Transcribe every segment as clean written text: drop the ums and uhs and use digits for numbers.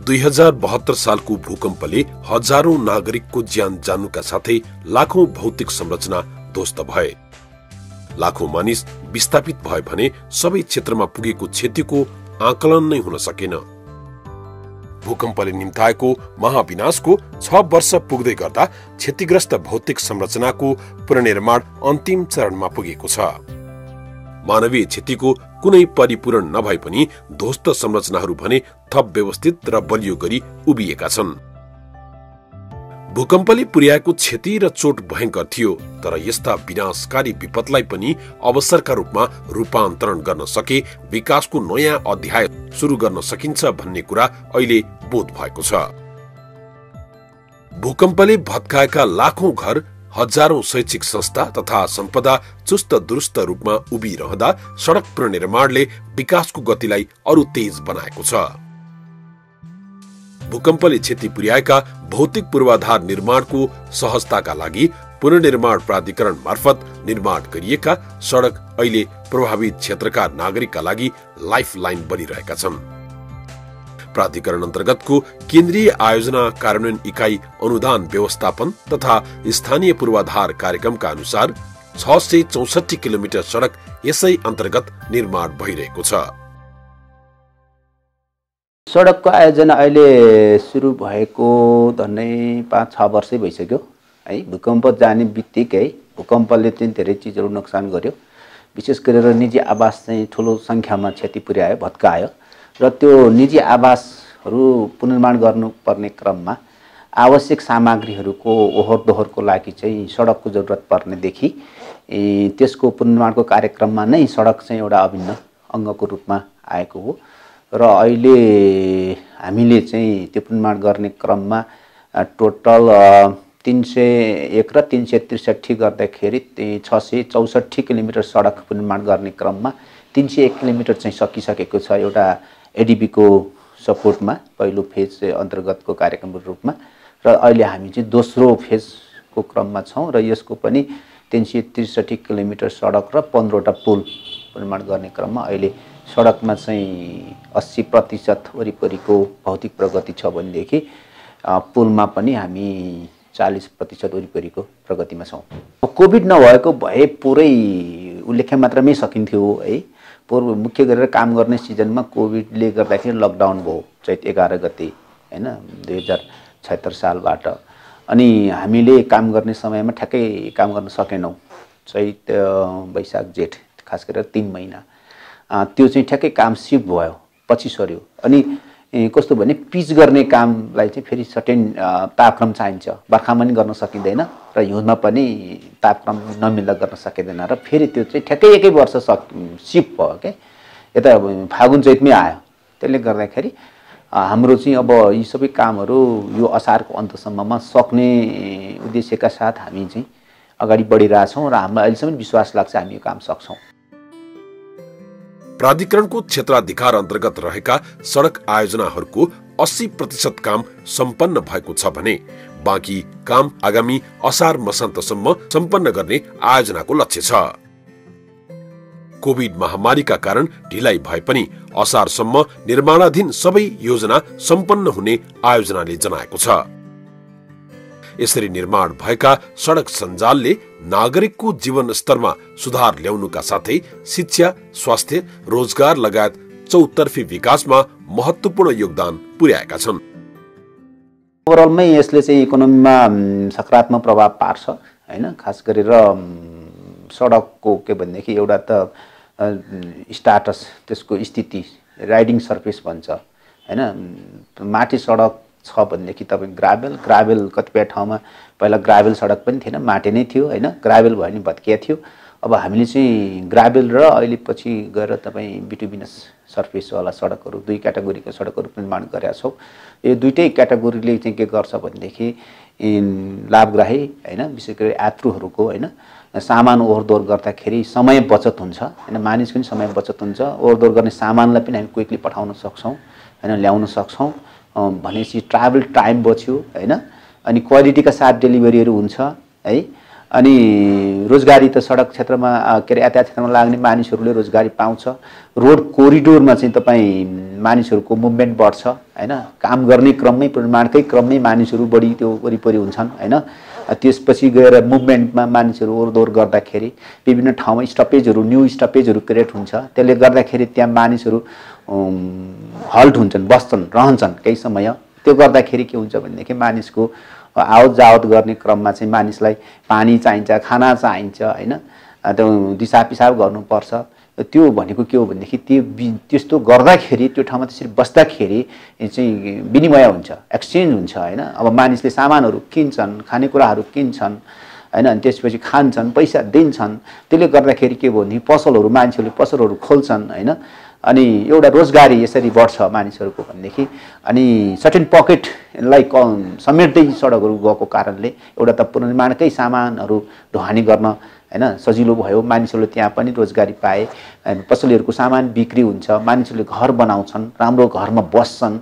2072 सालको भूकम्पले हजारौं नागरिकको ज्यान जानुका साथै लाखौं भौतिक संरचना ध्वस्त भए। लाखौं मानिस विस्थापित भए भने सबै क्षेत्रमा पुगेको क्षतिको आकलन नै हुन सकेन। भूकम्पले निम्ताएको महाविनाशको 6 वर्ष पुग्दै गर्दा क्षतिग्रस्त भौतिक संरचनाको पुनर्निर्माण अन्तिम चरणमा पुगेको छ। मानवीय क्षतिको कुनै परिपूरण नभए पनि ध्वस्त संरचनाहरू भने थप व्यवस्थित र बलियो गरी उभिएका छन्। भूकम्पले पुर्याएको क्षति र चोट भयंकर थियो, तर यस्ता विनाशकारी विपदलाई पनि अवसरका रूपमा रूपान्तरण गर्न सके विकासको नयाँ अध्याय सुरु गर्न सकिन्छ भन्ने कुरा अहिले बोध भएको छ। भूकम्पले भत्काएका लाखौं घर, हजारौं शैक्षिक संस्था तथा सम्पदा चुस्त दुरुस्त रूपमा उभिरहँदा सडक पुनर्निर्माणले विकासको गतिलाई अरु तेज बनाएको छ। भूकम्पले क्षति पुर्याएका भौतिक पूर्वाधार निर्माणको सहजताका लागि पुनर्निर्माण प्राधिकरण मार्फत निर्माण गरिएका सडक अहिले प्रभावित क्षेत्रका नागरिकका लागि लाइफलाइन बनिरहेका छन्। प्राधिकरण अन्तर्गतको केन्द्रीय आयोजना कार्यान्वयन इकाई अनुदान व्यवस्थापन तथा स्थानीय पूर्वाधार कार्यक्रमका अनुसार 664 किलोमिटर सडक यसै अन्तर्गत निर्माण भइरहेको छ। सडकको आयोजना अहिले सुरु भएको झन्डै 5-6 वर्षै भइसक्यो है। भूकम्प जाने बित्तिकै भूकम्पले चाहिँ धेरै चिजहरू नोक्सान गर्यो। विशेष गरेर निजी आवास चाहिँ ठुलो संख्यामा क्षति पुर्यायो, भत्कायो र त्यो निजी आवासहरू पुनर्निर्माण गर्नुपर्ने क्रममा आवश्यक सामग्रीहरूको ओहोर दोहोरको लागि चाहिँ सडकको जरुरत पर्नेदेखि त्यसको पुनर्निर्माणको कार्यक्रममा नै सडक चाहिँ एउटा अभिन्न अङ्गको रूपमा आएको हो र अहिले हामीले चाहिँ त्यो पुनर्निर्माण गर्ने क्रममा टोटल 301 र 363 गर्दाखेरि 664 किलोमिटर सडक पुनर्निर्माण गर्ने क्रममा 301 किलोमिटर चाहिँ सकिसकेको छ एउटा एडीबी को सपोर्टमा पहिलो फेज अन्तर्गतको कार्यक्रमको रूपमा र अहिले हामी चाहिँ दोस्रो फेजको क्रममा छौं र यसको पनि 363 किलोमिटर सडक र 15वटा पुल निर्माण गर्ने क्रममा अहिले सडकमा चाहिँ 80% वरिपरिको भौतिक प्रगति छ भनेदेखि पुलमा पनि हामी 40% वरिपरिको प्रगतिमा छौं। कोभिड नभएको भए पुरै उल्लेख्य मात्रामै सकिन्थ्यो है। पूर्व मुख्य गरेर काम गर्ने सिजनमा कोभिडले गर्दाखेरि लकडाउन भयो चैत 11 गते हैन 2076 सालबाट। अनि हामीले काम गर्ने समयमा ठ्याक्कै काम गर्न सकेनौं। चैत वैशाख जेठ खास गरेर 3 महिना त्यो चाहिँ ठ्याक्कै काम सिफ्ट भयो, पछि सर्यो। अनि कस्तो भने पिच गर्ने कामलाई चाहिँ फेरि सर्टेन तापक्रम चाहिन्छ। बर्खामा पनि गर्न सकिँदैन र हिउँदमा पनि तापक्रम नमिल्दा गर्न सकिँदैन र फेरि त्यो चाहिँ ठ्याक्कै एकै वर्ष सिफ्ट भयो के यता फागुन चैतमै आयो। त्यसले गर्दाखेरि हाम्रो चाहिँ अब यी सबै कामहरू यो असारको अन्तसम्ममा सक्ने उद्देश्यका साथ हामी चाहिँ अगाडि बढिरहेछौँ र हामीलाई अहिलेसम्म विश्वास लाग्छ हामी यो काम सक्छौँ। प्राधिकरणको क्षेत्राधिकार अन्तर्गत रहेका सडक आयोजनाहरूको 80% काम सम्पन्न भएको छ भने बाँकी काम आगामी असार मसान्तसम्म सम्पन्न गर्ने आयोजनाको लक्ष्य छ। कोभिड महामारीका कारण ढिलाइ भए पनि असारसम्म निर्माणाधीन सबै योजना सम्पन्न हुने आयोजनाले जनाएको छ। यसरी निर्माण भएका सडक सञ्जालले नागरिकको जीवन स्तरमा सुधार ल्याउनुका साथै शिक्षा, स्वास्थ्य, रोजगार लगायत चौतर्फी विकासमा महत्त्वपूर्ण योगदान पुर्याएका छन्। ओभरअलमै यसले चाहिँ इकोनोमीमा सकारात्मक प्रभाव पार्छ हैन। खास गरेर सडकको के भन्देखि एउटा त स्टाटस, त्यसको स्थिति, राइडिङ सर्फेस भन्छ हैन। माटी सडक छ भनेदेखि तपाईँ ग्राभेल कतिपय ठाउँमा पहिला ग्राभेल सडक पनि थिएन, माटी नै थियो हैन। ग्राभेल भयो नि भत्किया थियो। अब हामीले चाहिँ ग्राभेल र अहिले पछि गएर तपाईँ बिटुबिनस सर्फेसवाला सडकहरू, 2 क्याटेगोरीको सडकहरू निर्माण गरेका छौँ। यो दुईटै क्याटेगोरीले चाहिँ के गर्छ भनेदेखि लाभग्राही हैन, विशेष गरी यात्रुहरूको हैन सामान ओहोरदोहोर गर्दाखेरि समय बचत हुन्छ हैन, मानिसको पनि समय बचत हुन्छ। ओहोरदोहोर गर्ने सामानलाई पनि हामी क्विकली पठाउन सक्छौँ हैन, ल्याउन सक्छौँ भनेपछि ट्राभल टाइम बच्यो हैन। अनि क्वालिटीका साथ डेलिभरीहरू हुन्छ है। अनि रोजगारी त सडक क्षेत्रमा के अरे यातायात क्षेत्रमा लाग्ने मानिसहरूले रोजगारी पाउँछ। रोड कोरिडोरमा चाहिँ तपाईँ मानिसहरूको मुभमेन्ट बढ्छ हैन। काम गर्ने क्रममै निर्माणकै क्रममै मानिसहरू बढी त्यो वरिपरि हुन्छन् हैन। त्यसपछि गएर मुभमेन्टमा मानिसहरू ओहोरदोहोर गर्दाखेरि विभिन्न ठाउँमा स्टपेजहरू न्यू स्टपेजहरू क्रिएट हुन्छ। त्यसले गर्दाखेरि त्यहाँ मानिसहरू हल्ट हुन्छन्, बस्छन्, रहन्छन् केही समय। त्यो गर्दाखेरि के हुन्छ भनेदेखि मानिसको आवत जावत गर्ने क्रममा चाहिँ मानिसलाई पानी चाहिन्छ, खाना चाहिन्छ हैन। त्यो दिशा पिसाब गर्नुपर्छ। त्यो भनेको के हो भनेदेखि त्यस्तो गर्दाखेरि त्यो ठाउँमा त्यसरी बस्दाखेरि चाहिँ विनिमय हुन्छ, एक्सचेन्ज हुन्छ हैन। अब मानिसले सामानहरू किन्छन्, खानेकुराहरू किन्छन् हैन, अनि त्यसपछि खान्छन्, पैसा दिन्छन्। त्यसले गर्दाखेरि के भयो भने पसलहरू मान्छेहरूले पसलहरू खोल्छन् हैन। अनि एउटा रोजगारी यसरी बढ्छ मानिसहरूको भनेदेखि। अनि सर्टेन पकेटलाई समेट्दै सडकहरू गएको कारणले एउटा त पुनर्निर्माणकै सामानहरू ढुवानी गर्न हैन सजिलो भयो। मानिसहरूले त्यहाँ पनि रोजगारी पाए, पसलेहरूको सामान बिक्री हुन्छ, मानिसहरूले घर बनाउँछन्, राम्रो घरमा बस्छन्,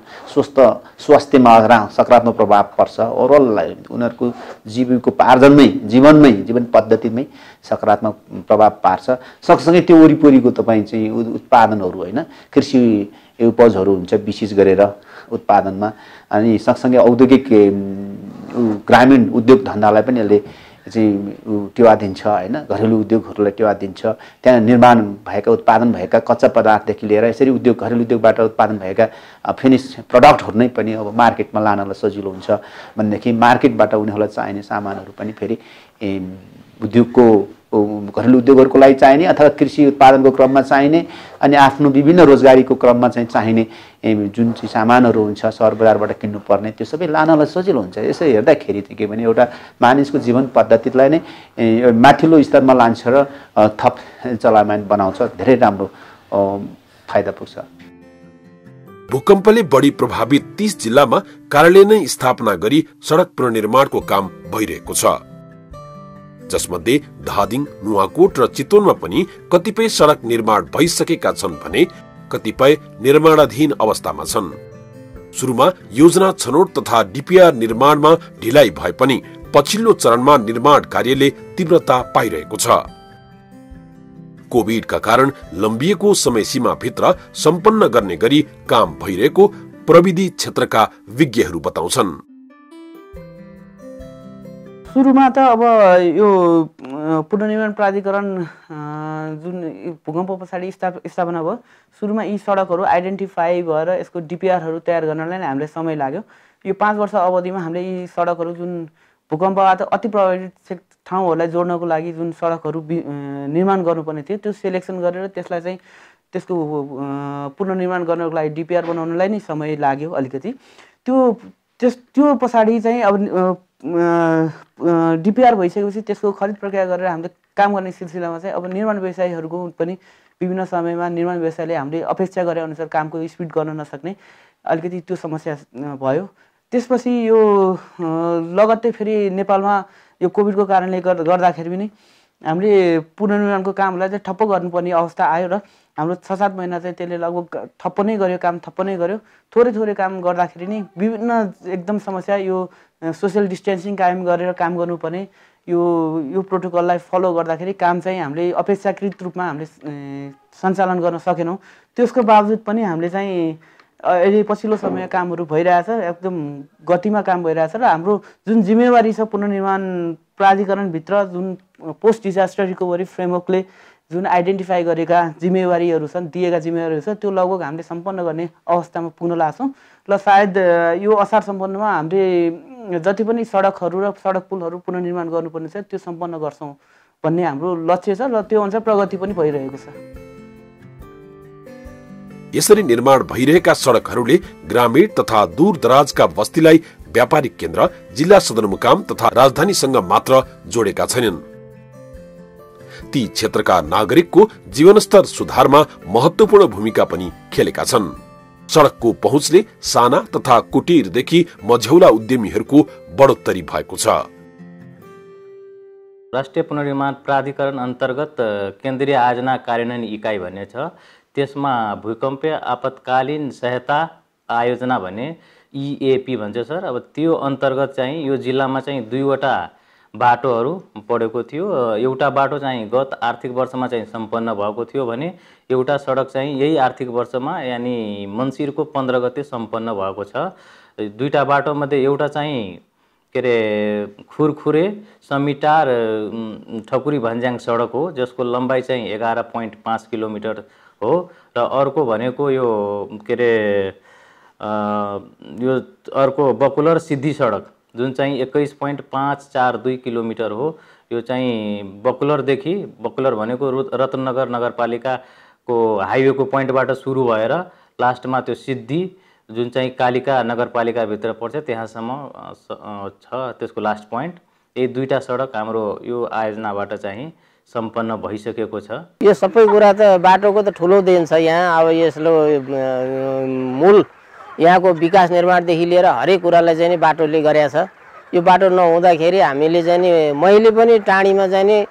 स्वास्थ्यमा सकारात्मक प्रभाव पर्छ। ओभरअल उनीहरूको जीविकोपार्जनमै जीवन पद्धतिमै सकारात्मक प्रभाव पार्छ। सँगसँगै त्यो वरिपरिको तपाईँ चाहिँ उत्पादनहरू हैन, कृषि उपजहरू हुन्छ विशेष गरेर उत्पादनमा। अनि सँगसँगै औद्योगिक ग्रामीण उद्योग धन्दालाई पनि यसले चाहिँ टेवा दिन्छ हैन। घरेलु उद्योगहरूलाई टेवा दिन्छ। त्यहाँ निर्माण भएका उत्पादन भएका कच्चा पदार्थदेखि लिएर यसरी घरेलु उद्योगबाट उत्पादन भएका फिनिश प्रडक्टहरू नै पनि अब मार्केटमा लानलाई सजिलो हुन्छ भनेदेखि मार्केटबाट उनीहरूलाई चाहिने सामानहरू पनि फेरि उद्योगको घरेलु उद्योगहरूको लागि चाहिने अथवा कृषि उत्पादनको क्रममा चाहिने अनि आफ्नो विभिन्न रोजगारीको क्रममा चाहिँ चाहिने जुन चाहिँ सामानहरू हुन्छ सहर बजारबाट किन्नुपर्ने त्यो सबै लानलाई सजिलो हुन्छ। यसरी हेर्दाखेरि चाहिँ के भने एउटा मानिसको जीवन पद्धतिलाई नै माथिल्लो स्तरमा लान्छ र थप चलायमान बनाउँछ। धेरै राम्रो फाइदा पुग्छ। भूकम्पले बढी प्रभावित 30 जिल्लामा कार्यालय नै स्थापना गरी सडक पुनर्निर्माणको काम भइरहेको छ, जसमध्ये धादिङ, नुवाकोट र चितवनमा पनि कतिपय सडक निर्माण भइसकेका छन् भने कतिपय निर्माणाधीन अवस्थामा छन्। सुरुमा योजना छनौट तथा डीपीआर निर्माणमा ढिलाइ भए पनि पछिल्लो चरणमा निर्माण कार्यले तीव्रता पाइरहेको छ। कोभिडका कारण लम्बिएको समय सीमा भित्र सम्पन्न गर्ने गरी काम भइरहेको प्रविधि क्षेत्रका विज्ञहरू बताउँछन्। सुरुमा त अब यो पुनर्निर्माण प्राधिकरण जुन भूकम्प पछाडि स्थापना भयो, सुरुमा यी सडकहरू आइडेन्टिफाई भएर यसको डीपीआरहरू तयार गर्नलाई नै हामीलाई समय लाग्यो। यो 5 वर्ष अवधिमा हामीले यी सडकहरू जुन भूकम्पबाट अति प्रभावित ठाउँहरूलाई जोड्नको लागि जुन सडकहरू निर्माण गर्नुपर्ने थियो त्यो सेलेक्सन गरेर त्यसलाई चाहिँ त्यसको पुनर्निर्माण गर्नको लागि डीपीआर बनाउनलाई नै समय लाग्यो अलिकति। त्यो पछाडि चाहिँ अब डीपीआर भइसकेपछि त्यसको खरिद प्रक्रिया गरेर हामीले काम गर्ने सिलसिलामा चाहिँ अब निर्माण व्यवसायीहरूको पनि विभिन्न समयमा निर्माण व्यवसायले हामीले अपेक्षा गरे अनुसार कामको स्पिड गर्न नसक्ने अलिकति त्यो समस्या भयो। त्यसपछि यो लगत्तै फेरि नेपालमा यो कोभिडको कारणले गर्दाखेरि पनि हामीले पुनर्निर्माणको कामलाई चाहिँ ठप्प गर्नुपर्ने अवस्था आयो र हाम्रो 6-7 महिना चाहिँ त्यसले लगभग ठप्प नै गर्यो, काम ठप्प नै गर्यो। थोरै काम गर्दाखेरि नै विभिन्न एकदम समस्या, यो सोसियल डिस्टेन्सिङ कायम गरेर काम गर्नुपर्ने यो प्रोटोकललाई फलो गर्दाखेरि काम चाहिँ हामीले अपेक्षाकृत रूपमा हामीले सञ्चालन गर्न सकेनौँ। त्यसको बावजुद पनि हामीले चाहिँ अहिले पछिल्लो समय कामहरू भइरहेछ, एकदम गतिमा काम भइरहेछ र हाम्रो जुन जिम्मेवारी छ पुनर्निर्माण प्राधिकरणभित्र जुन पोस्ट डिजास्टर रिकभरी फ्रेमवर्कले जुन आइडेन्टिफाई गरेका जिम्मेवारीहरू छन्, दिएका जिम्मेवारीहरू छ, त्यो लगभग हामीले सम्पन्न गर्ने अवस्थामा पुग्न लाग्छौँ र सायद यो असार सम्पन्नमा हामीले जति पनि सडकहरू र सडक पुलहरू पुनर्निर्माण गर्नुपर्ने छ त्यो सम्पन्न गर्छौँ भन्ने हाम्रो लक्ष्य छ र त्यो अनुसार प्रगति पनि भइरहेको छ। यसरी निर्माण भइरहेका सडकहरूले ग्रामीण तथा दूरदराजका बस्तीलाई व्यापारिक केन्द्र, जिल्ला सदरमुकाम तथा राजधानीसँग मात्र जोडेका छैनन्। ती क्षेत्रका नागरिकको जीवनस्तर सुधारमा महत्वपूर्ण भूमिका पनि खेलेका छन्। सडकको पहुँचले साना तथा कुटीरदेखि मझौला उद्यमीहरूको बढोत्तरी भएको छ। राष्ट्रिय पुनर्निर्माण प्राधिकरण अन्तर्गत केन्द्रीय आयोजना कार्यान्वयन इकाइ भन्ने छ। त्यसमा भूकम्पीय आपतकालीन सहायता आयोजना भन्ने EAP भन्छ सर। अब त्यो अन्तर्गत चाहिँ यो जिल्लामा चाहिँ 2वटा बाटोहरू परेको थियो। एउटा बाटो चाहिँ गत आर्थिक वर्षमा चाहिँ सम्पन्न भएको थियो भने एउटा सडक चाहिँ यही आर्थिक वर्षमा यानि मङ्सिरको 15 गते सम्पन्न भएको छ। दुईटा बाटोमध्ये एउटा चाहिँ के अरे खुरखुरे समिटार ठकुरी भन्ज्याङ सडक हो, जसको लम्बाइ चाहिँ 11.5 किलोमिटर हो, र अर्को भनेको यो के अरे यो अर्को बकुलर सिद्धि सडक जुन चाहिँ 21.542 किलोमिटर हो। यो चाहिँ बकुलर भनेको रत्नगर नगरपालिकाको हाइवेको पोइन्टबाट सुरु भएर लास्टमा त्यो सिद्धि जुन चाहिँ कालिका नगरपालिकाभित्र पर्छ त्यहाँसम्म छ, त्यसको लास्ट पोइन्ट। यही दुईटा सडक हाम्रो यो आयोजनाबाट चाहिँ सम्पन्न भइसकेको छ। यो सबै कुरा त बाटोको त ठुलो देन छ यहाँ। अब यसले मूल यहाँको विकास निर्माणदेखि लिएर हरेक कुरालाई चाहिँ बाटोले गरेको छ। यो बाटो नहुँदाखेरि हामीले चाहिँ नि मैले पनि टाढीमा चाहिँ नि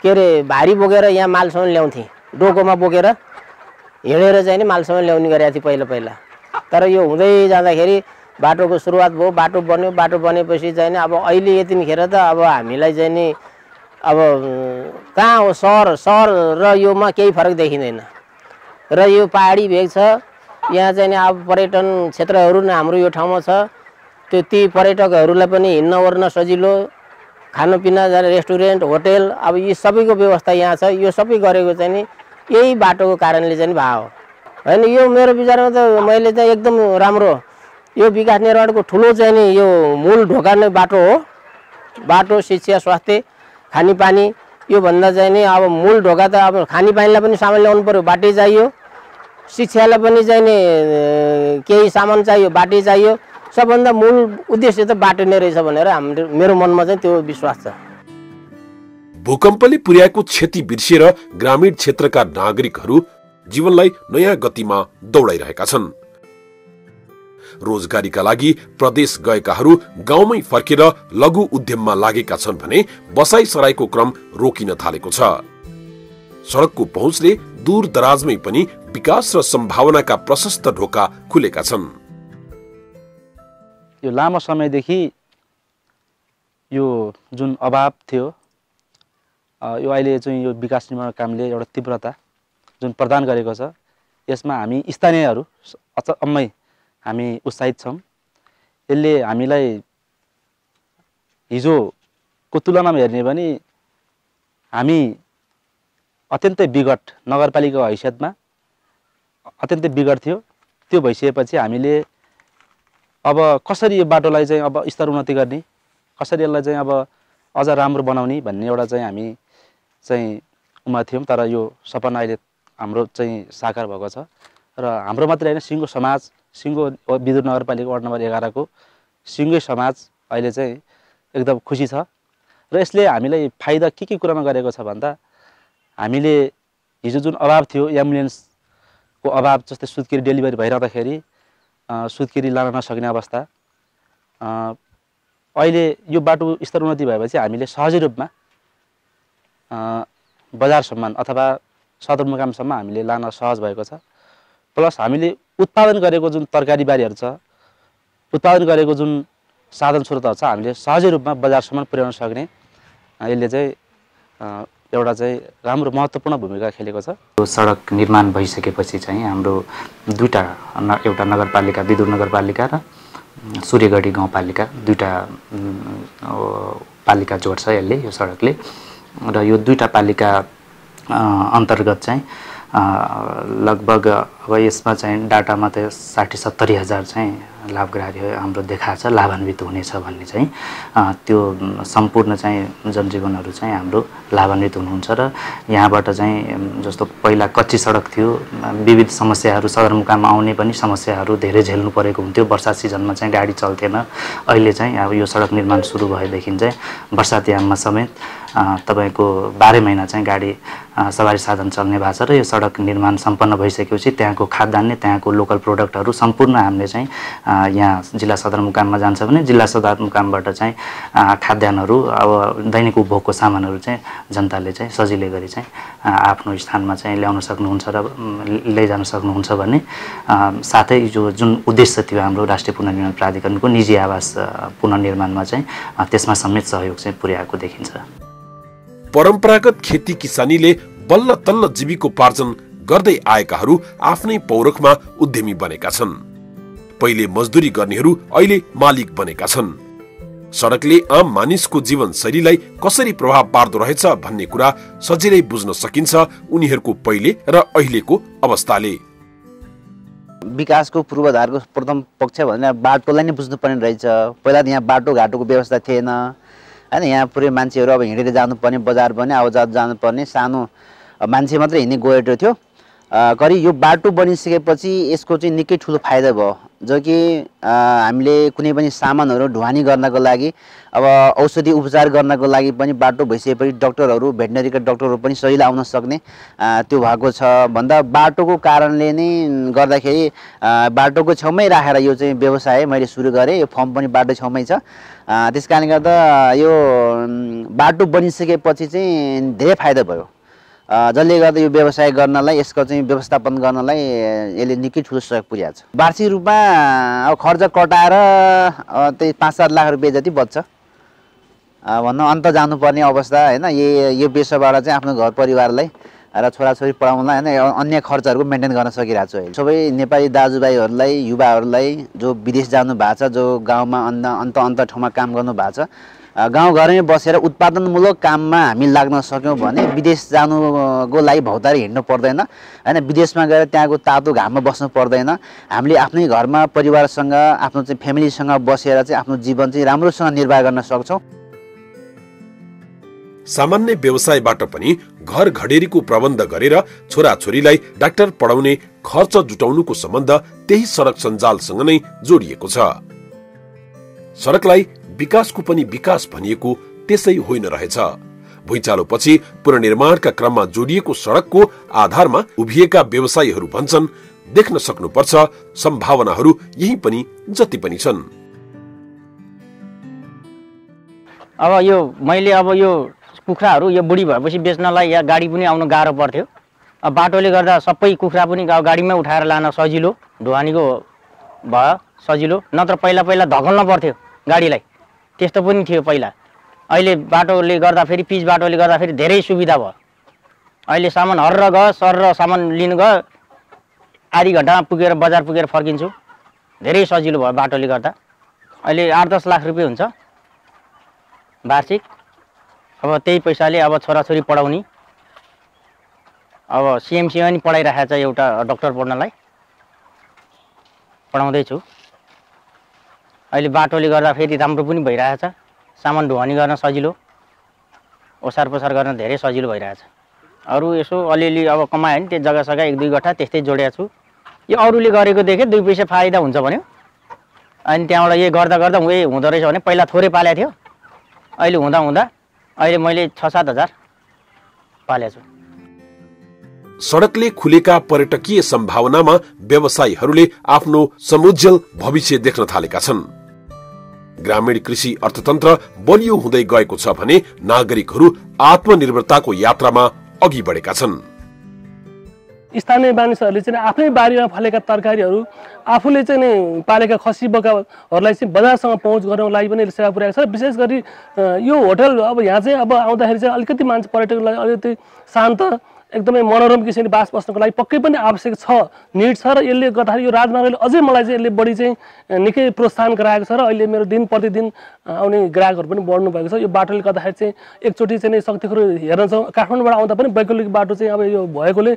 के अरे भारी बोकेर यहाँ मालसम्म ल्याउँथेँ, डोकोमा बोकेर हिँडेर चाहिँ नि मालसम्म ल्याउने गरेको थिएँ पहिला। तर यो हुँदै जाँदाखेरि बाटोको सुरुवात भयो, बाटो बन्यो। बाटो बनेपछि चाहिँ नि अब अहिले यतिखेर त अब हामीलाई चाहिँ नि अब कहाँ हो सहर र योमा केही फरक देखिँदैन। र यो पहाडी भेग छ यहाँ चाहिँ नि अब पर्यटन क्षेत्रहरू नै हाम्रो यो ठाउँमा छ। त्यो ती पर्यटकहरूलाई पनि हिँड्न ओर्न सजिलो, खानपिना रेस्टुरेन्ट होटेल अब यी सबैको व्यवस्था यहाँ छ। यो सबै गरेको चाहिँ नि यही बाटोको कारणले चाहिँ भयो होइन। यो मेरो विचारमा त मैले चाहिँ एकदम राम्रो यो विकास निर्माणको ठुलो चाहिँ नि यो मूल ढोका नै बाटो हो। बाटो, शिक्षा, स्वास्थ्य, खानेपानी योभन्दा चाहिँ नि अब मूल ढोका त अब खानेपानीलाई पनि सामान ल्याउनु पर्यो, बाटै चाहियो। शिक्षालाई पनि चाहिँ नि केही सामान चाहियो, बाटै चाहियो। सबभन्दा मूल उद्देश्य त बाटो नै रहेछ भनेर मेरो मनमा चाहिँ त्यो विश्वास छ। भूकम्पले पुर्याएको क्षति बिर्सिएर ग्रामीण क्षेत्रका नागरिकहरू जीवनलाई नयाँ गतिमा दौडाइरहेका छन्। रोजगारीका लागि प्रदेश गएकाहरू गाउँमै फर्केर लघु उद्यममा लागेका छन् भने बसाइसराईको क्रम रोकिन थालेको छ। सडकको पहुँचले दूर दराजमै पनि विकास र सम्भावनाका प्रशस्त ढोका खुलेका छन्। यो लामो समयदेखि यो जुन अभाव थियो यो अहिले चाहिँ यो विकास निर्माण कामले एउटा तीव्रता जुन प्रदान गरेको छ, यसमा हामी स्थानीयहरू अचम्मै हामी उत्साहित छौँ। यसले हामीलाई हिजोको तुलनामा हेर्ने भने हामी अत्यन्तै विगत नगरपालिकाको हैसियतमा अत्यन्तै विगत थियो। त्यो भइसकेपछि हामीले अब कसरी यो बाटोलाई चाहिँ अब स्तर उन्नति गर्ने, कसरी यसलाई चाहिँ अब अझ राम्रो बनाउने भन्ने एउटा चाहिँ हामी चाहिँ उमा थियौँ। तर यो सपना अहिले हाम्रो चाहिँ साकार भएको छ र हाम्रो मात्रै होइन सिङ्गो समाज, सिङ्गो विदुर नगरपालिका वार्ड नम्बर 11 को सिङ्गै समाज अहिले चाहिँ एकदम खुसी छ। र यसले हामीलाई फाइदा के कुरामा गरेको छ भन्दा हामीले हिजो जुन अभाव थियो, एम्बुलेन्सको अभाव, जस्तै सुत्केरी डेलिभरी भइरहँदाखेरि सुत्केरी लान नसक्ने अवस्था, अहिले यो बाटो स्तर उन्नति भएपछि हामीले सहजै रूपमा बजारसम्म अथवा सदरमुकामसम्म हामीले लान सहज भएको छ। प्लस हामीले उत्पादन गरेको जुन तरकारी बारीहरू छ, उत्पादन गरेको जुन साधन स्रोतहरू छ, हामीले सहजै रूपमा बजारसम्म पुर्याउन सक्ने यसले चाहिँ एउटा चाहिँ राम्रो महत्त्वपूर्ण भूमिका खेलेको छ। यो सडक निर्माण भइसकेपछि चाहिँ हाम्रो दुईटा एउटा नगरपालिका विदुर नगरपालिका र सूर्यगढी गाउँपालिका दुईटा पालिका जोड्छ यसले, यो सडकले। र यो दुईटा पालिका अन्तर्गत चाहिँ लगभग अब यसमा चाहिँ डाटामा त 60-70 हजार चाहिँ लाभग्राही हाम्रो देखाएको छ, लाभान्वित हुनेछ भन्ने चाहिँ त्यो सम्पूर्ण चाहिँ जनजीवनहरू चाहिँ हाम्रो लाभान्वित हुनुहुन्छ। र यहाँबाट चाहिँ जस्तो पहिला कच्ची सडक थियो, विविध समस्याहरू, सदरमुकाममा आउने पनि समस्याहरू धेरै झेल्नु परेको हुन्थ्यो। वर्षा सिजनमा चाहिँ गाडी चल्थेन। अहिले चाहिँ अब यो सडक निर्माण सुरु भएदेखि चाहिँ वर्षात याममा समेत तपाईँको 12 महिना चाहिँ गाडी सवारी साधन चल्ने भएको छ र यो सडक निर्माण सम्पन्न भइसकेपछि त्यहाँको खाद्यान्न त्यहाँको लोकल प्रोडक्टहरू सम्पूर्ण हामीले चाहिँ यहाँ जिल्ला सदरमुकाममा जान्छ भने जिल्ला सदरमुकामबाट चाहिँ खाद्यान्नहरू अब दैनिक उपभोगको सामानहरू चाहिँ जनताले चाहिँ सजिलै गरी चाहिँ आफ्नो स्थानमा चाहिँ ल्याउन सक्नुहुन्छ र लैजान सक्नुहुन्छ भन्ने साथै जो जुन उद्देश्य थियो हाम्रो राष्ट्रिय पुनर्निर्माण प्राधिकरणको निजी आवास पुनर्निर्माणमा चाहिँ त्यसमा समेत सहयोग चाहिँ पुर्याएको देखिन्छ। परम्परागत खेती किसानीले बल्ल तल्ल जीविकोपार्जन गर्दै आएकाहरू आफ्नै पौरखमा उद्यमी बनेका छन्। पहिले मजदुरी गर्नेहरू अहिले मालिक बनेका छन्। सडकले आम मानिसको जीवन शैलीलाई कसरी प्रभाव पार्दो रहेछ भन्ने कुरा सजिलै बुझ्न सकिन्छ उनीहरूको पहिले र अहिलेको अवस्थाले। विकासको पूर्वाधारको प्रथम पक्ष भनेर बाटोलाई नै बुझ्नुपर्ने रहेछ। पहिला त यहाँ बाटोघाटोको व्यवस्था थिएन हैन, यहाँ पुरै मान्छेहरू अब हिँडेर जानुपर्ने, बजार पनि आवाजात जानुपर्ने, सानो मान्छे मात्रै हिँड्ने गएको थियो। करिब यो बाटो बनिसकेपछि यसको चाहिँ निकै ठुलो फाइदा भयो, जो कि हामीले कुनै पनि सामानहरू ढुवानी गर्नको लागि अब औषधि उपचार गर्नको लागि पनि बाटो भइसकेपछि डक्टरहरू भेटनरीका डक्टरहरू पनि सजिलो आउन सक्ने त्यो भएको छ। भन्दा बाटोको कारणले नै गर्दाखेरि बाटोको छेउमै राखेर यो चाहिँ व्यवसाय मैले सुरु गरेँ। यो फर्म पनि बाटो छेउमै छ। त्यस कारणले गर्दा यो बाटो बनिसकेपछि चाहिँ धेरै फाइदा भयो, जसले गर्दा यो व्यवसाय गर्नलाई, यसको चाहिँ व्यवस्थापन गर्नलाई यसले निकै ठुलो सहयोग पुर्याएको छ। वार्षिक रूपमा अब खर्च कटाएर त्यही 5-7 लाख रुपियाँ जति बच्छ भन्न अन्त जानुपर्ने अवस्था हैन। यो पेसाबाट चाहिँ आफ्नो घर परिवारलाई र छोराछोरी पढाउनलाई हैन अन्य खर्चहरूको मेन्टेन गर्न सकिरहेको छु अहिले। सबै नेपाली दाजुभाइहरूलाई, युवाहरूलाई जो विदेश जानु भएको छ, जो गाउँमा अन्त ठाउँमा काम गर्नु भएको छ, गाउँघरमै बसेर उत्पादनमूलक काममा हामी लाग्न सक्यौँ भने विदेश जानुको लागि भौतारी हिँड्नु पर्दैन हैन। विदेशमा गएर त्यहाँको तातो घाममा बस्नु पर्दैन। हामीले आफ्नै घरमा परिवारसँग, आफ्नो चाहिँ फ्यामिलीसँग बसेर चाहिँ आफ्नो जीवन चाहिँ राम्रोसँग निर्वाह गर्न सक्छौँ। सामान्य व्यवसायबाट पनि घर घडेरीको प्रबन्ध गरेर छोराछोरीलाई डाक्टर पढाउने खर्च जुटाउनुको सम्बन्ध त्यही सडक सञ्जालसँग नै जोडिएको छ। सडकलाई विकासको पनि विकास भनिएको त्यसै होइन रहेछ। भुइँचालोपछि पुनर्निर्माणका क्रममा जोडिएको सडकको आधारमा उभिएका व्यवसायीहरू भन्छन् देख्न सक्नुपर्छ सम्भावनाहरू यही पनि जति पनि छन्। अब यो मैले यो कुखुराहरू यो बुढी भएपछि बेच्नलाई या गाडी पनि आउन गाह्रो पर्थ्यो। अब बाटोले गर्दा सबै कुखुरा पनि गाडीमै उठाएर लान सजिलो, ढुवानीको भयो सजिलो, नत्र पहिला धकल्न पर्थ्यो गाडीलाई, त्यस्तो पनि थियो पहिला। अहिले बाटोले गर्दा फेरि पिच बाटोले गर्दा फेरि धेरै सुविधा भयो। अहिले सामान हर्र गयो, सरर सामान लिन गयो, आधी घन्टामा पुगेर बजार पुगेर फर्किन्छु, धेरै सजिलो भयो बाटोले गर्दा। अहिले 8-10 लाख रुपियाँ हुन्छ वार्षिक। अब त्यही पैसाले अब छोराछोरी पढाउने, अब सिएमसीमा पनि पढाइरहेको छ, एउटा डक्टर पढ्नलाई पढाउँदैछु। अहिले बाटोले गर्दा फेरि राम्रो पनि भइरहेछ, सामान ढुवानी गर्न सजिलो, ओसार पसार गर्न धेरै सजिलो भइरहेछ। अरू यसो अलिअलि अब कमायो भने त्यो जग्गा सग्गा 1-2 गठा त्यस्तै जोडेको छु। यो अरूले गरेको देखेँ 2 पैसा फाइदा हुन्छ भन्यो, अनि त्यहाँबाट यो गर्दा गर्दा हुँदो रहेछ भने पहिला थोरै पालेको थियो, अहिले हुँदा अहिले मैले 6-7 हजार पालेको छु। सडकले खुलेका पर्यटकीय सम्भावनामा व्यवसायीहरूले आफ्नो समुज्जल भविष्य देख्न थालेका छन्। ग्रामीण कृषि अर्थतन्त्र बलियो हुँदै गएको छ भने नागरिकहरू आत्मनिर्भरताको यात्रामा अघि बढेका छन्। स्थानीय मानिसहरूले चाहिँ आफ्नै बारीमा फलेका तरकारीहरू, आफूले चाहिँ नि पालेका खसी बोकाहरूलाई चाहिँ बजारसँग पहुँच गर्नको लागि पनि सेवा पुर्याएको छ। विशेष गरी यो होटल अब यहाँ चाहिँ अब आउँदाखेरि चाहिँ अलिकति मान्छे पर्यटकलाई अलिकति शान्त, एकदमै मनोरम किसिमले बास बस्नको लागि पक्कै पनि आवश्यक छ, निड छ। र यसले गर्दाखेरि यो राजमार्गले अझै मलाई चाहिँ यसले बढी चाहिँ निकै प्रोत्साहन गराएको छ र अहिले मेरो दिन प्रतिदिन आउने ग्राहकहरू पनि बढ्नु भएको छ। यो बाटोले गर्दाखेरि चाहिँ एकचोटि चाहिँ शक्तिखोर हेर्न जाउँ, काठमाडौँबाट आउँदा पनि वैकल्पिक बाटो चाहिँ अब यो भएकोले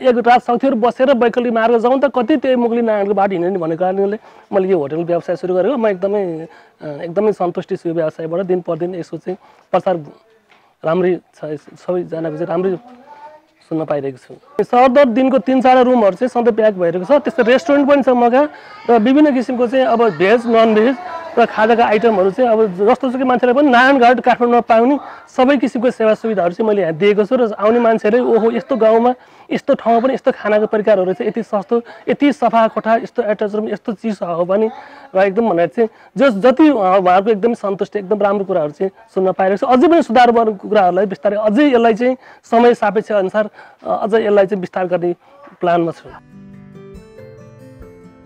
एक रात शक्तिखोर बसेर वैकल्पिक मार्ग जाउँ त कति त्यही मुगली नारायणको बाटो हिँड्ने भनेको कारणले मैले यो होटल व्यवसाय सुरु गरेको। म एकदमै सन्तुष्टि छु यो व्यवसायबाट। दिन प्रतिदिन यसको चाहिँ प्रचार राम्रै छ, सबैजनाको चाहिँ राम्रै सुन्न पाइरहेको छु। सरदर दिनको 3-4 रुमहरू चाहिँ सधैँ प्याक भइरहेको छ। त्यस्तै रेस्टुरेन्ट पनि छ मगा र विभिन्न किसिमको चाहिँ अब भेज नन भेज र खाजाका आइटमहरू चाहिँ अब जस्तो सुकै मान्छेलाई पनि नारायणघाट काठमाडौँमा पाउने सबै किसिमको सेवा सुविधाहरू चाहिँ मैले यहाँ दिएको छु र आउने मान्छेहरूले ओहो यस्तो गाउँमा यस्तो ठाउँमा पनि यस्तो खानाको परिकारहरू चाहिँ यति सस्तो यति सफा कोठा यस्तो एट्याच रुम यस्तो चिज हो भने र एकदम भनेर चाहिँ जति उहाँहरूको एकदम सन्तुष्टि एकदम राम्रो कुराहरू चाहिँ सुन्न पाइरहेको छ। अझै पनि सुधार गर्ने कुराहरूलाई बिस्तारै अझै यसलाई चाहिँ समय सापेक्ष अनुसार अझै यसलाई चाहिँ विस्तार गर्ने प्लानमा छु।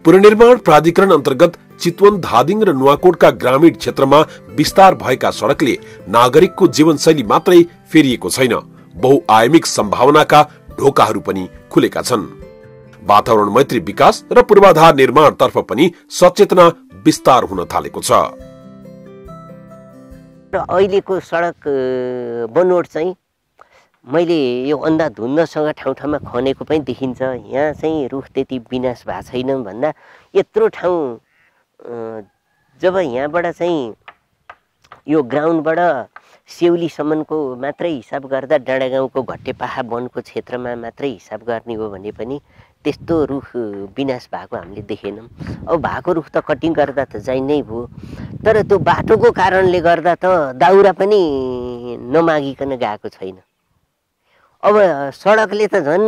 पुनर्निर्माण प्राधिकरण अन्तर्गत चितवन, धादिङ र नुवाकोटका ग्रामीण क्षेत्रमा विस्तार भएका सडकले नागरिकको जीवनशैली मात्रै फेरिएको छैन, बहुआयामिक सम्भावनाका ढोकाहरू पनि खुलेका छन्। वातावरण मैत्री विकास र पूर्वाधार निर्माण तर्फ पनि सचेतना विस्तार हुन थालेको छ। र अहिलेको सडक बनोट चाहिँ मैले यो अन्धाधुन्धसँग ठाउँ ठाउँमा खनेको पनि देखिन्छ। यहाँ चाहिँ रुख त्यति विनाश भएको छैन भन्दा यत्रो ठाउँ जब यहाँबाट चाहिँ यो ग्राउन्डबाट सेउलीसम्मको मात्रै हिसाब गर्दा डाँडागाउँको घट्टेपाखा वनको क्षेत्रमा मात्रै हिसाब गर्ने हो भने पनि त्यस्तो रुख विनाश भएको हामीले देखेनौँ। अब भएको रुख त कटिङ गर्दा त जाइ नै भयो, तर त्यो बाटोको कारणले गर्दा त दाउरा पनि नमागिकन गएको छैन। अब सडकले त झन्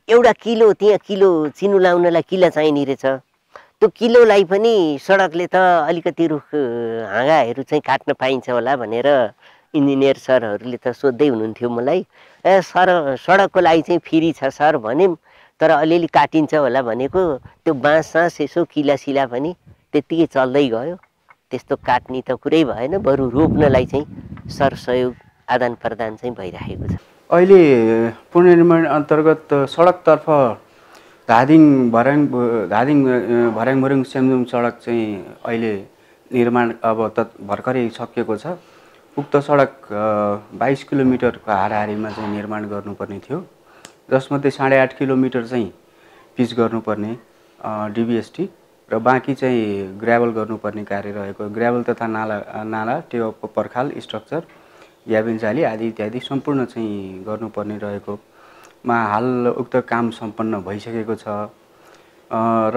एउटा किलो त्यहाँ किलो चिनो लाउनलाई किला चाहिने रहेछ, त्यो किलोलाई पनि सडकले त अलिकति रुख हाँगाहरू चाहिँ काट्न पाइन्छ होला भनेर इन्जिनियर सरहरूले त सोध्दै हुनुहुन्थ्यो मलाई। सर सडकको लागि चाहिँ फ्री छ सर भन्यौँ, तर अलिअलि काटिन्छ होला भनेको त्यो बाँस यसो किलासिला पनि त्यत्तिकै चल्दै गयो। त्यस्तो काट्ने त कुरै भएन, बरु रोप्नलाई चाहिँ सरसहयोग आदान प्रदान चाहिँ भइरहेको छ। अहिले पुनर्निर्माण अन्तर्गत सडकतर्फ धादिङ भर्याङ मुरुङ सेमजुङ सडक चाहिँ अहिले निर्माण अब त भर्खरै सकिएको छ। उक्त सडक 22 किलोमिटरको हाराहारीमा चाहिँ निर्माण गर्नुपर्ने थियो, जसमध्ये 8.5 किलोमिटर चाहिँ पिच गर्नुपर्ने डिबिएसटी र बाँकी चाहिँ ग्राभल गर्नुपर्ने कार्य रहेको। ग्राभल तथा नाला टेवा पर्खाल स्ट्रक्चर याबिन जाली आदि इत्यादि सम्पूर्ण चाहिँ गर्नुपर्ने रहेकोमा हाल उक्त काम सम्पन्न भइसकेको छ। र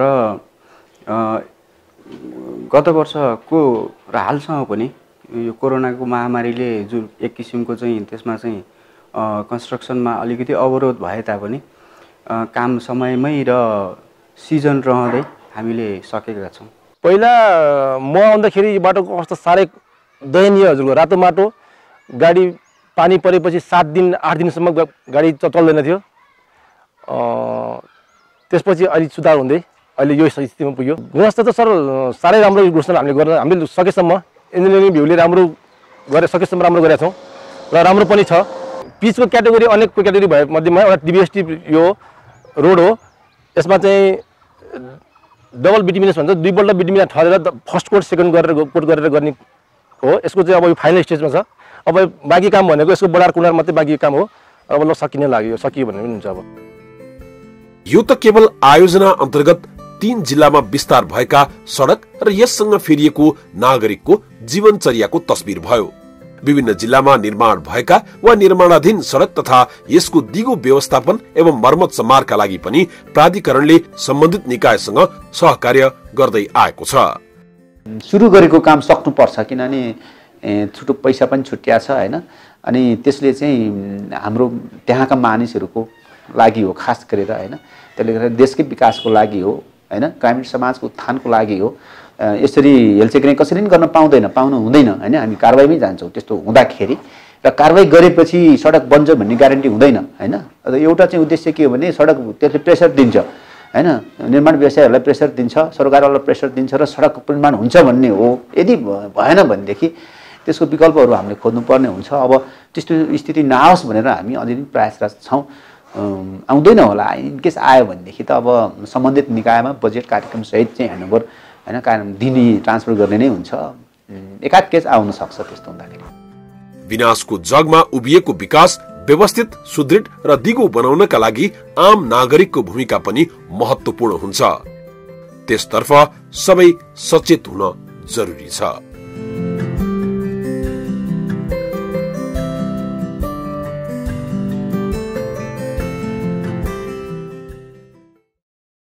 गत वर्षको र हालसम्म पनि यो कोरोनाको महामारीले जुन एक किसिमको चाहिँ त्यसमा चाहिँ कन्स्ट्रक्सनमा अलिकति अवरोध भए तापनि काम समयमै र सिजन रहँदै हामीले सकेका छौँ। पहिला म आउँदाखेरि यो बाटोको अवस्था साह्रै दयनीय हजुरको, रातो माटो, गाडी पानी परेपछि 7 दिन 8 दिनसम्म गाडी चल्दैन थियो। त्यसपछि अलि सुधार हुँदै अहिले यो स्थितिमा पुग्यो। गुणस्तर त सर साह्रै राम्रो गुणस्तर हामीले सकेसम्म इन्जिनियरिङ भ्यूले राम्रो गरे सकेसम्म राम्रो गरेका छौँ र राम्रो पनि छ। पिचको क्याटेगोरी अनेक क्याटेगोरी भए मध्येमा एउटा डिबिएसटी यो रोड हो, यसमा चाहिँ डबल बिटुमिनस भन्छ, दुईपल्ट बिटुमिन ठरेर फर्स्ट कोट सेकेन्ड कोट गरेर गर्ने हो। यसको चाहिँ अब यो फाइनल स्टेजमा छ। अब बाँकी काम भनेको यसको बडार कुनार मात्रै बाँकी काम हो। अब ल सकिने लाग्यो, सकियो भन्ने पनि हुन्छ। अब यो त केवल आयोजना अन्तर्गत 3 जिल्लामा विस्तार भएका सडक र यससँग फेरिएको नागरिकको जीवनचर्याको तस्बिर भयो। विभिन्न जिल्लामा निर्माण भएका वा निर्माणाधीन सडक तथा यसको दिगो व्यवस्थापन एवं मर्मत सम्मारका लागि पनि प्राधिकरणले सम्बन्धित निकायसँग सहकार्य गर्दै आएको छ। सुरु गरेको काम सक्नुपर्छ, किनभने छुटो पैसा पनि छुट्या छ हैन। अनि त्यसले चाहिँ हाम्रो त्यहाँका मानिसहरूको लागि हो खास गरेर हैन। त्यसले गर्दा देशकै विकासको लागि हो हैन, ग्रामीण समाजको उत्थानको लागि हो। यसरी हेलचेक्राइ कसरी पनि गर्न पाउनु हुँदैन हैन। हामी कारबाहीमै जान्छौँ त्यस्तो हुँदाखेरि, र कारबाही गरेपछि सडक बन्छ भन्ने ग्यारेन्टी हुँदैन हैन। एउटा चाहिँ उद्देश्य के हो भने सडक त्यसले प्रेसर दिन्छ हैन, निर्माण व्यवसायहरूलाई प्रेसर दिन्छ, सरकारलाई प्रेसर दिन्छ र सडक निर्माण हुन्छ भन्ने हो। यदि भएन भनेदेखि त्यसको विकल्पहरू हामीले खोज्नुपर्ने हुन्छ। अब त्यस्तो स्थिति नआओस् भनेर हामी अझै पनि प्रयासरत छौँ। आउँदैन होला, इनकेस आयो भनेदेखि त अब सम्बन्धित निकायमा बजेट कार्यक्रम सहित चाहिँ ह्यान्डओभर हैन कारण दिने ट्रान्सफर गर्ने नै हुन्छ। एकाध केस आउन सक्छ त्यस्तो हुँदाखेरि। विनाशको जगमा उभिएको विकास व्यवस्थित, सुदृढ र दिगो बनाउनका लागि आम नागरिकको भूमिका पनि महत्त्वपूर्ण हुन्छ। त्यसतर्फ सबै सचेत हुन जरुरी छ।